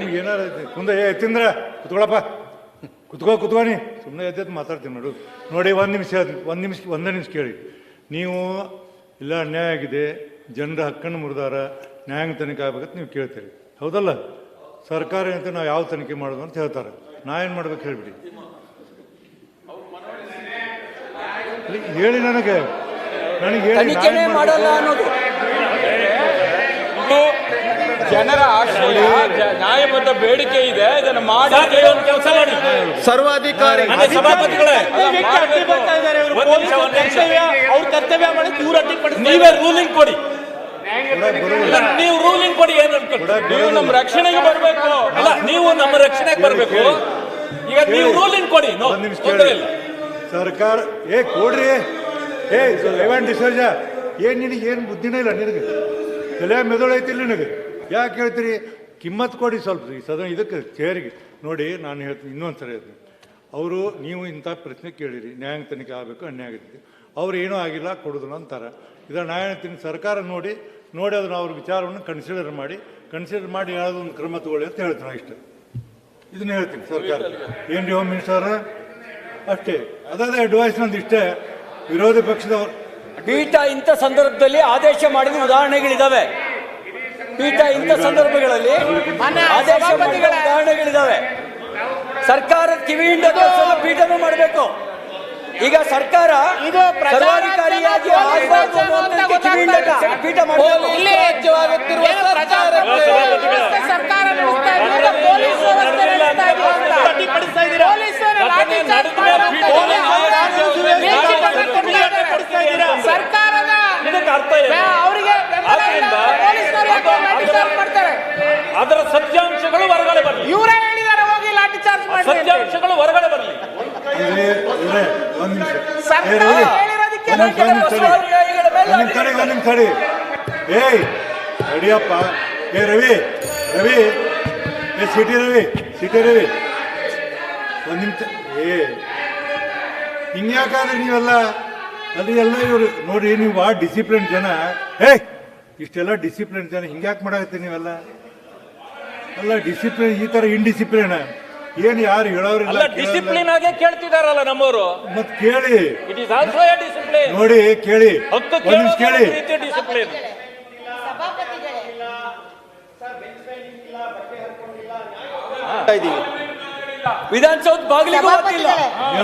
ನಿಮ್ಗೆ ಏನಾರ ಮುಂದೆ ತಿಂದ್ರ ಕುತ್ಕೊಳಪ್ಪ ಕುತ್ಕೋನಿ ಸುಮ್ಮನೆ ಎದ್ದು ಮಾತಾಡ್ತೀನಿ ನೋಡಿ ಒಂದೇ ನಿಮಿಷ ಕೇಳಿ. ನೀವು ಇಲ್ಲ ಅನ್ಯಾಯ ಆಗಿದೆ, ಜನರ ಹಕ್ಕನ್ನು ಮುರಿದಾರ, ನ್ಯಾಯಾಂಗ ತನಿಖೆ ಆಗ್ಬೇಕಂತ ನೀವು ಕೇಳ್ತೀರಿ, ಹೌದಲ್ಲ? ಸರ್ಕಾರ ಅಂತ ನಾವು ಯಾವ ತನಿಖೆ ಮಾಡೋದು ಅಂತ ಹೇಳ್ತಾರೆ. ನಾ ಏನು ಮಾಡ್ಬೇಕು ಹೇಳಿಬಿಡಿ, ಹೇಳಿ ನನಗೆ ತನಿಖೆನೇ ಮಾಡಲ್ಲ ಅನ್ನೋದು ಜನರ ಆಶ್ರಯ, ನ್ಯಾಯಬದ್ಧ ಬೇಡಿಕೆ ಇದೆ. ಇದನ್ನು ಮಾಡಿ ಕೆಲಸ ಮಾಡಿ. ಸರ್ವಾಧಿಕಾರಿ ಸಭಾಪತಿಗಳೇ, ಅವ್ರ ಕರ್ತವ್ಯ ಮಾಡಿ ನೀವೇ ರೂಲಿಂಗ್ ಕೊಡಿ. ನೀವು ರೂಲಿಂಗ್ ಕೊಡಿ. ಏನು ನೀವು ನಮ್ಮ ರಕ್ಷಣೆಗೆ ಬರಬೇಕು. ಅಲ್ಲ, ನೀವು ನಮ್ಮ ರಕ್ಷಣೆಗೆ ಬರಬೇಕು. ಈಗ ನೀವು ರೂಲಿಂಗ್ ಕೊಡಿ. ಸರ್ಕಾರ ಕೊಡ್ರಿ. ಡಿಸೋಜ ನಿನಗೆ ಏನು ಬುದ್ಧಿನೇ ಇಲ್ಲ, ನಿನಗೆ ತಲೆ ಮೆದುಳೈತಿಲ್ಲ ನಿನಗೆ. ಯಾಕೆ ಹೇಳ್ತೀರಿ? ಕಿಮ್ಮತ್ ಕೊಡಿ ಸ್ವಲ್ಪ ಈ ಸದನ ಇದಕ್ಕೆ ಚೇರಿಗೆ. ನೋಡಿ, ನಾನು ಹೇಳ್ತೀನಿ ಇನ್ನೊಂದು ಸರಿ ಹೇಳ್ತೀನಿ. ಅವರು ನೀವು ಇಂಥ ಪ್ರಶ್ನೆ ಕೇಳಿರಿ, ನ್ಯಾಯಾಂಗ ತನಿಖೆ ಆಗಬೇಕು, ಅನ್ಯಾಯ ಆಗಿದೆ. ಅವ್ರು ಏನೂ ಆಗಿಲ್ಲ ಕೊಡೋದಿಲ್ಲ ಅಂತಾರೆ. ಇದರ ನ್ಯಾಯಾಂಗ ತನಿಖೆ ಸರ್ಕಾರ ನೋಡಿ ಅದನ್ನು ಅವ್ರ ವಿಚಾರವನ್ನು ಕನ್ಸಿಡರ್ ಮಾಡಿ ಯಾವುದೊಂದು ಕ್ರಮ ತಗೊಳ್ಳಿ ಅಂತ ಹೇಳ್ತೀನಿ. ಇಷ್ಟೇ, ಇದನ್ನ ಹೇಳ್ತೀನಿ ಸರ್ಕಾರ. ಏನು ಹೋಮ್ ಮಿನಿಸ್ಟರ್ ಅಷ್ಟೇ, ಅದಾದ ಅಡ್ವೈಸ್ ನಂದು ಇಷ್ಟೇ. ವಿರೋಧಿ ಪಕ್ಷದವರು ಪೀಠ ಇಂಥ ಸಂದರ್ಭದಲ್ಲಿ ಆದೇಶ ಮಾಡಿದ ಉದಾಹರಣೆಗಳಿದ್ದಾವೆ. ಪೀಠ ಇಂಥ ಸಂದರ್ಭಗಳಲ್ಲಿ ಆದೇಶ ಮಾಡಿದ ಉದಾಹರಣೆಗಳಿದ್ದಾವೆ. ಸರ್ಕಾರದ ಕಿವಿಯಿಂದ ಪೀಠನೂ ಮಾಡಬೇಕು. ಈಗ ಸರ್ಕಾರ ಸರ್ವಾಧಿಕಾರಿಯಾಗಿ ಕಿವಿಯಿಂದ ಪೀಠ ಮಾಡಬೇಕು. ಅದರ ಸತ್ಯಾಂಶಗಳು ಹೊರಗಡೆ ಬರಲಿ. ಇವರೇ ಹೇಳಿದ್ದಾರೆ ಹೋಗಿ ಲಾಠಿ ಚಾರ್ಜ್ ಮಾಡಿ. ಸತ್ಯಾಂಶಗಳು ಹೊರಗಡೆ ಬರಲಿ. ತಡಿ ತಡಿಯಪ್ಪ. ರವಿ ಸಿಟಿ ರವಿ ಒಂದು ನಿಮಿಷ. ಹಿಂಗ್ಯಾಕಾದ್ರೆ ನೀವೆಲ್ಲ ಅಲ್ಲಿ ಎಲ್ಲ ಇವರು ನೋಡಿ, ನೀವು ಆ ಡಿಸಿಪ್ಲಿನ್ ಜನ, ಇಷ್ಟೆಲ್ಲ ಡಿಸಿಪ್ಲಿನ್ ಜನ ಹಿಂಗ್ಯಾಕೆ ಮಾಡಾಕತ್ತೀರಿ ನೀವೆಲ್ಲ? ಅಲ್ಲ, ಡಿಸಿಪ್ಲಿನ್ ಈ ತರ ಇಂಡಿಸಿಪ್ಲಿನ್ ಏನು ಯಾರು ಹೇಳೋರಿಲ್ಲ. ಡಿಸಿಪ್ಲಿನ್ ಆಗೇ ಕೇಳ್ತಿದಾರಲ್ಲ ನಮ್ಮವರು. ಮತ್ ಕೇಳಿ, it is also A discipline. ನೋಡಿ ಕೇಳಿ, ಒಂದು ನಿಮಿಷ ಕೇಳಿ. ಡಿಸಿಪ್ಲಿನ್ ವಿಧಾನಸೌಧ ಬಾಗಿಲಿಗೂ ಗೊತ್ತಿಲ್ಲ.